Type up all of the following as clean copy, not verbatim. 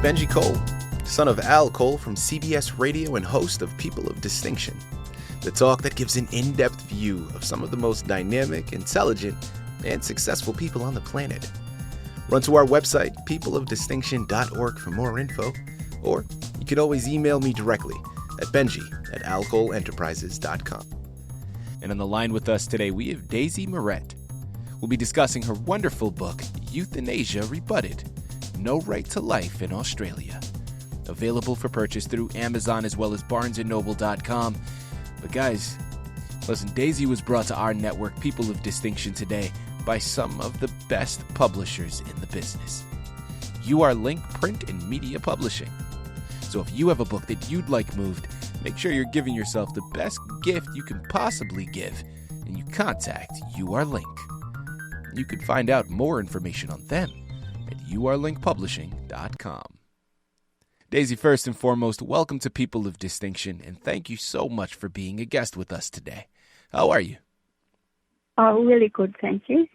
Benji Cole, son of Al Cole from CBS Radio and host of People of Distinction, the talk that gives an in-depth view of some of the most dynamic, intelligent, and successful people on the planet. Run to our website, peopleofdistinction.org for more info, or you can always email me directly at benji@alcoleenterprises.com. And on the line with us today, we have Daisy Moret. We'll be discussing her wonderful book, Euthanasia Rebutted, No Right to Life in Australia. Available for purchase through Amazon as well as barnesandnoble.com. But guys, listen, Daisy was brought to our network, People of Distinction, today by some of the best publishers in the business. You are Link Print and Media Publishing. So if you have a book that you'd like moved, make sure you're giving yourself the best gift you can possibly give, and you contact You Are Link. You can find out more information on them at youarelinkpublishing.com. Daisy, first and foremost, welcome to People of Distinction, and thank you so much for being a guest with us today. How are you? Oh, really good, thank you.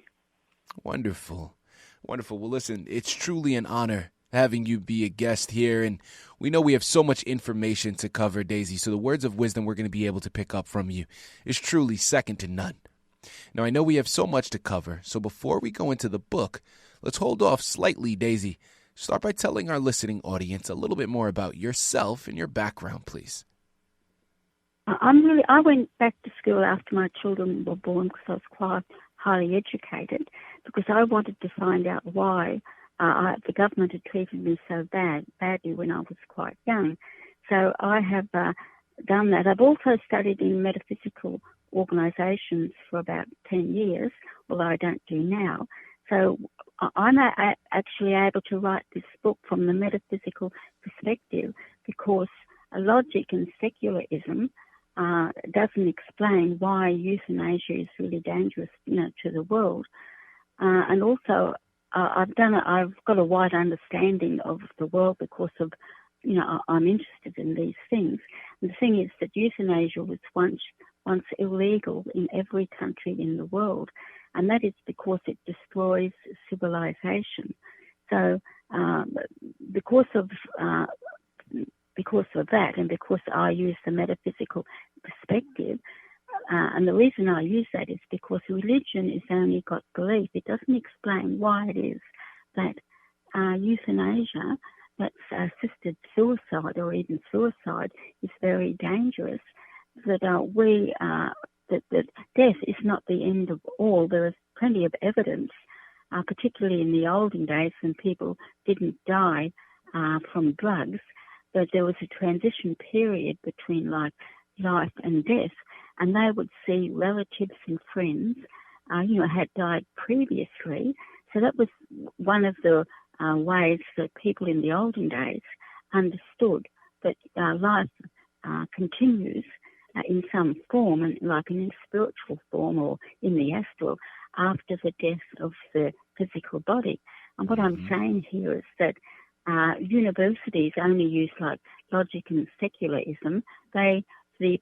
Wonderful. Wonderful. Well, listen, it's truly an honor having you be a guest here, and we know we have so much information to cover, Daisy, so the words of wisdom we're going to be able to pick up from you is truly second to none. Now, I know we have so much to cover, so before we go into the book, let's hold off slightly, Daisy. Start by telling our listening audience a little bit more about yourself and your background, please. I went back to school after my children were born because I was quite highly educated, because I wanted to find out why the government had treated me so badly when I was quite young. So I have done that. I've also studied in metaphysical organisations for about 10 years, although I don't do now. So I'm actually able to write this book from the metaphysical perspective, because logic and secularism doesn't explain why euthanasia is really dangerous, to the world. And also, I've got a wide understanding of the world because of, I'm interested in these things. And the thing is that euthanasia was once illegal in every country in the world, and that is because it destroys civilization. So because of that, and because I use the metaphysical perspective, and the reason I use that is because religion is only got belief. It doesn't explain why it is that euthanasia, that's assisted suicide or even suicide, is very dangerous. That that death is not the end of all. There is plenty of evidence, particularly in the olden days when people didn't die from drugs, that there was a transition period between life and death, and they would see relatives and friends, had died previously. So that was one of the ways that people in the olden days understood that life continues in some form, and like in a spiritual form or in the astral, after the death of the physical body. And what I'm saying here is that universities only use like logic and secularism. The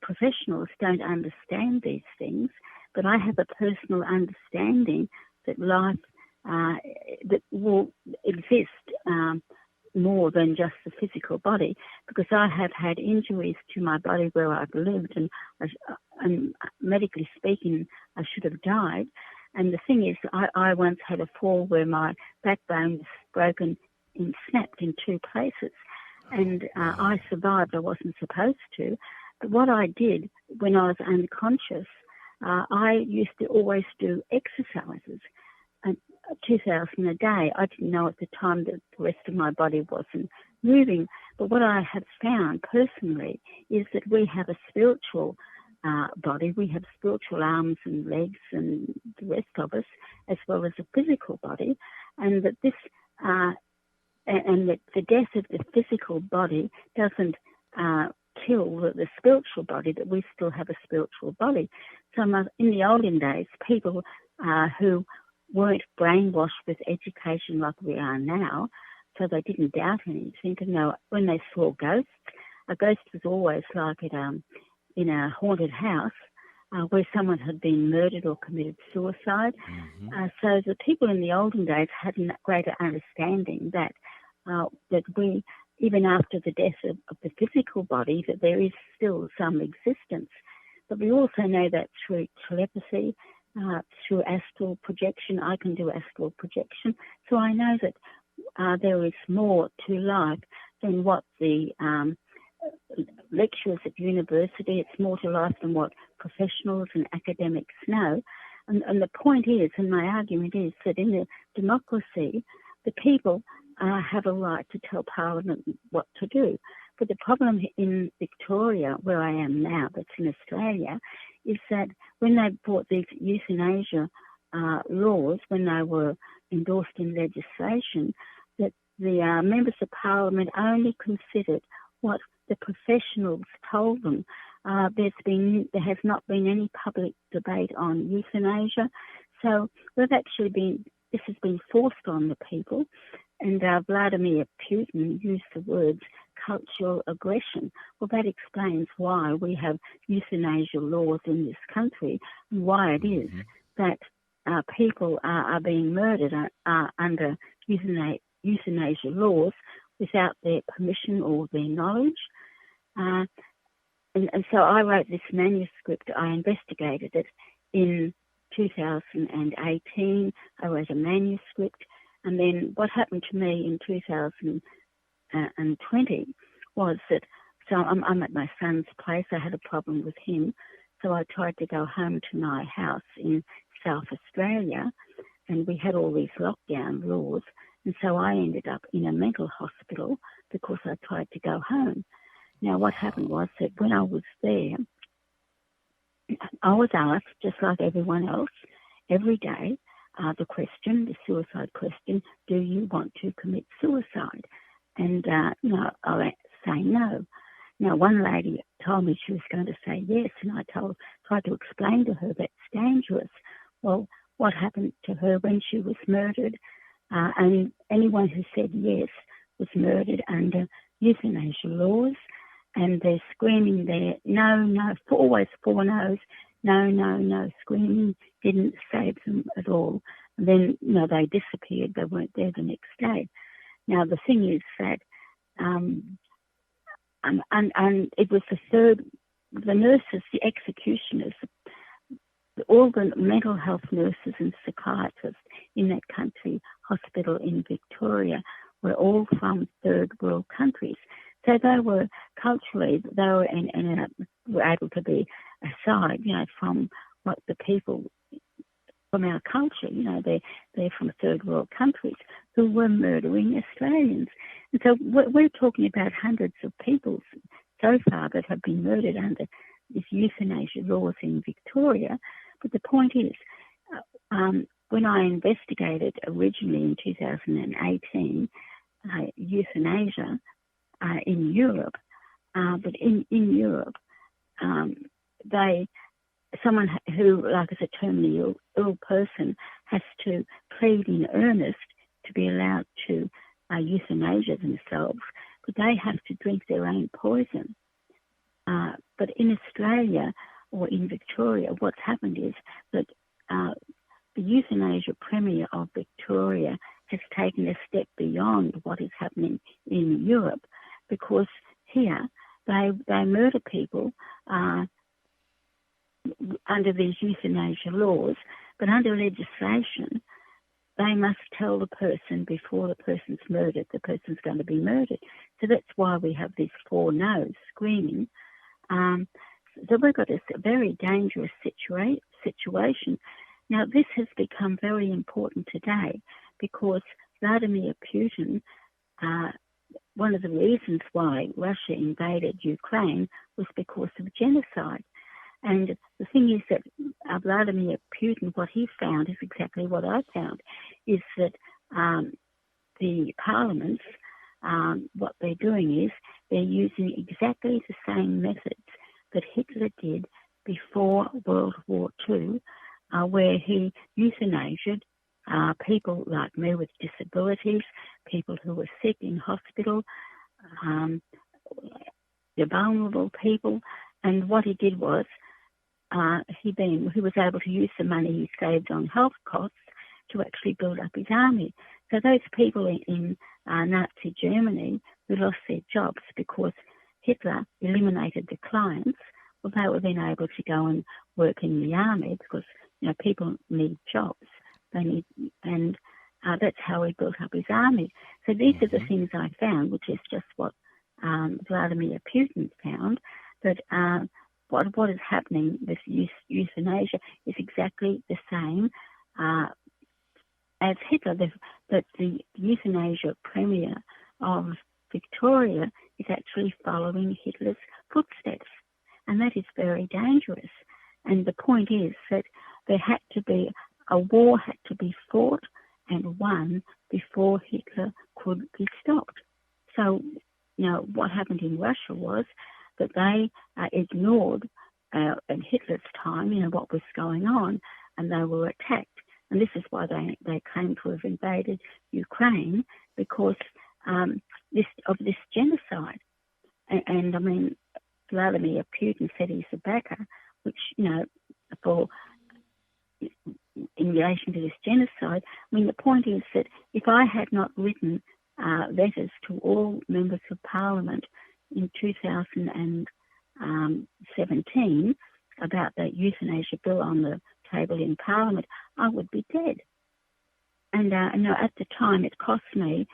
professionals don't understand these things, but I have a personal understanding that life that will exist more than just the physical body, because I have had injuries to my body where I've lived, and medically speaking, I should have died. And the thing is, I once had a fall where my backbone was broken and snapped in two places, and I survived. I wasn't supposed to, but what I did when I was unconscious, I used to always do exercises. 2,000 a day. I didn't know at the time that the rest of my body wasn't moving. But what I have found personally is that we have a spiritual body. We have spiritual arms and legs and the rest of us, as well as a physical body, and that this and that the death of the physical body doesn't kill the spiritual body, that we still have a spiritual body. So in the olden days, people who weren't brainwashed with education like we are now, so they didn't doubt anything. And when they saw ghosts, a ghost was always like in a haunted house where someone had been murdered or committed suicide. So the people in the olden days had a greater understanding that we even after the death of the physical body, that there is still some existence. But we also know that through telepathy, through astral projection. I can do astral projection. So I know that there is more to life than what the lecturers at university, it's more to life than what professionals and academics know. And the point is, and my argument is, that in a democracy, the people have a right to tell Parliament what to do. But the problem in Victoria, where I am now, that's in Australia, is that when they brought these euthanasia laws, when they were endorsed in legislation, that the members of Parliament only considered what the professionals told them. There has not been any public debate on euthanasia, so this has been forced on the people. And Vladimir Putin used the words cultural aggression. Well, that explains why we have euthanasia laws in this country and why it is that people are being murdered under euthanasia laws without their permission or their knowledge. And so I wrote this manuscript. I investigated it in 2018. I wrote a manuscript. And then what happened to me in 2020 was that, so I'm at my son's place. I had a problem with him. So I tried to go home to my house in South Australia, and we had all these lockdown laws. And so I ended up in a mental hospital because I tried to go home. Now, what happened was that when I was there, I was asked, just like everyone else, every day, the suicide question, do you want to commit suicide? And, I say no. Now, one lady told me she was going to say yes, and I tried to explain to her that's dangerous. Well, what happened to her when she was murdered? And anyone who said yes was murdered under euthanasia laws, and they're screaming there, no, always four no's, no, screaming didn't save them at all. And then, they disappeared. They weren't there the next day. Now, the thing is that, and it was the nurses, the executioners, all the mental health nurses and psychiatrists in that country, hospital in Victoria, were all from third world countries. So they were culturally, were able to be aside, from what the people from our culture, they're from third world countries who were murdering Australians. And so we're talking about hundreds of people so far that have been murdered under this euthanasia laws in Victoria. But the point is, when I investigated originally in 2018 euthanasia in Europe, but in Europe, someone who, like, is a terminally ill person, has to plead in earnest to be allowed to euthanasia themselves, but they have to drink their own poison. But in Australia or in Victoria, what's happened is that the euthanasia premier of Victoria has taken a step beyond what is happening in Europe, because here they murder people under these euthanasia laws, but under legislation, they must tell the person before the person's murdered, the person's going to be murdered. So that's why we have these four no's screaming. So we've got a very dangerous situation. Now, this has become very important today because Vladimir Putin, one of the reasons why Russia invaded Ukraine was because of genocide. And the thing is that Vladimir Putin, what he found is exactly what I found, is that the parliaments, what they're doing is they're using exactly the same methods that Hitler did before World War II, where he euthanasied people like me with disabilities, people who were sick in hospital, the vulnerable people. And what he did was he was able to use the money he saved on health costs to actually build up his army. So those people in Nazi Germany who lost their jobs because Hitler eliminated the clients. Well, they were then able to go and work in the army because, people need jobs. And that's how he built up his army. So these are the things I found, which is just what Vladimir Putin found, that what is happening with euthanasia is exactly the same as Hitler. That the euthanasia premier of Victoria is actually following Hitler's footsteps. And that is very dangerous. And the point is that a war had to be fought and won before Hitler could be stopped. So, what happened in Russia was that they ignored in Hitler's time, what was going on, and they were attacked. And this is why they claim to have invaded Ukraine, because of this genocide. And I mean, Vladimir Putin said he's a backer, which, in relation to this genocide, I mean, the point is that if I had not written letters to all members of Parliament in 2017 about the euthanasia bill on the table in Parliament, I would be dead. And at the time, it cost me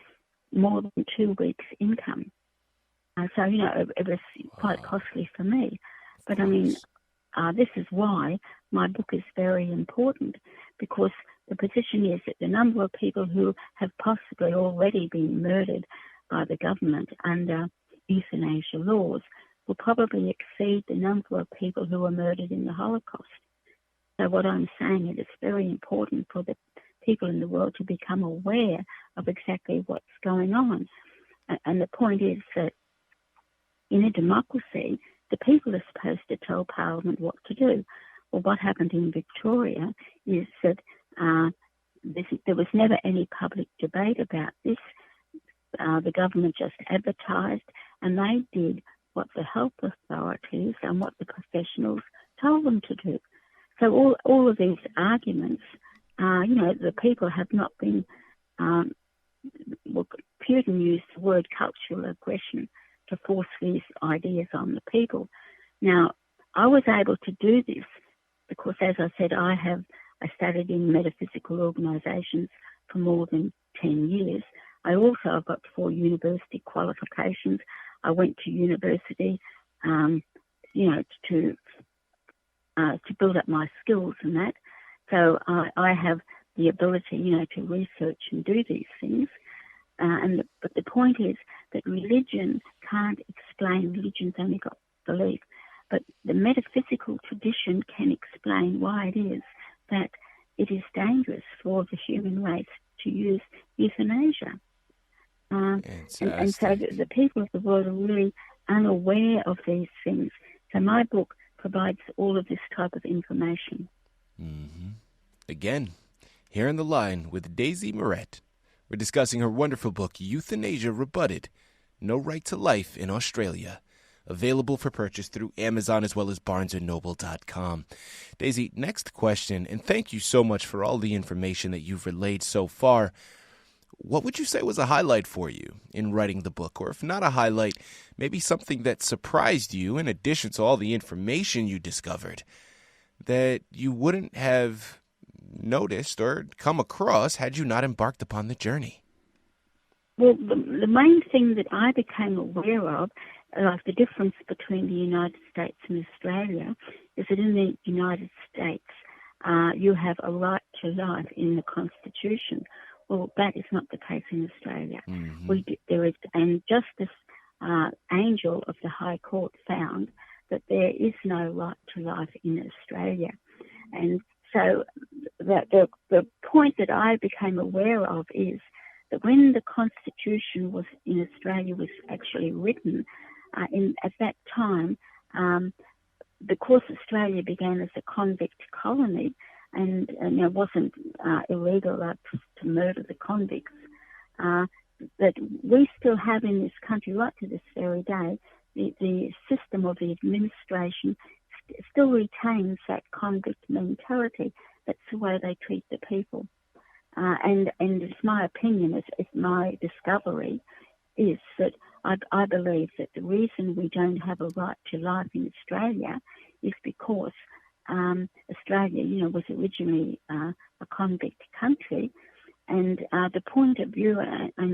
more than 2 weeks' income. So, it was quite costly for me. But, I mean, this is why my book is very important, because the position is that the number of people who have possibly already been murdered by the government under euthanasia laws will probably exceed the number of people who were murdered in the Holocaust. So what I'm saying is it's very important for the people in the world to become aware of exactly what's going on. And the point is that in a democracy, the people are supposed to tell Parliament what to do. Well, what happened in Victoria is that there was never any public debate about this. The government just advertised, and they did what the health authorities and what the professionals told them to do. So all of these arguments, the people have not been, Putin used the word cultural aggression to force these ideas on the people. Now, I was able to do this because, as I said, I studied in metaphysical organisations for more than 10 years. I also have got 4 university qualifications. I went to university, to build up my skills and that. So I have the ability, to research and do these things. But the point is that religion can't explain. Religion's only got belief. But the metaphysical tradition can explain why it is that it is dangerous for the human race to use euthanasia. And so the people of the world are really unaware of these things. So my book provides all of this type of information. Mm-hmm. Again, here on the line with Daisy Moret, we're discussing her wonderful book, Euthanasia Rebutted, No Right to Life in Australia, available for purchase through Amazon as well as barnesandnoble.com. Daisy, next question, and thank you so much for all the information that you've relayed so far. What would you say was a highlight for you in writing the book? Or if not a highlight, maybe something that surprised you in addition to all the information you discovered that you wouldn't have noticed or come across had you not embarked upon the journey? Well, the main thing that I became aware of, like the difference between the United States and Australia, is that in the United States, you have a right to life in the Constitution. Well, that is not the case in Australia. Mm-hmm. And Justice Angel of the High Court found that there is no right to life in Australia. And so the point that I became aware of is that when the Constitution was in Australia was actually written, at that time, because Australia began as a convict colony, and it wasn't illegal to murder the convicts, that we still have in this country, right to this very day, the system of the administration still retains that convict mentality. That's the way they treat the people. And it's my opinion, it's my discovery, is that I believe that the reason we don't have a right to life in Australia is because Australia, was originally a convict country, and the point of view and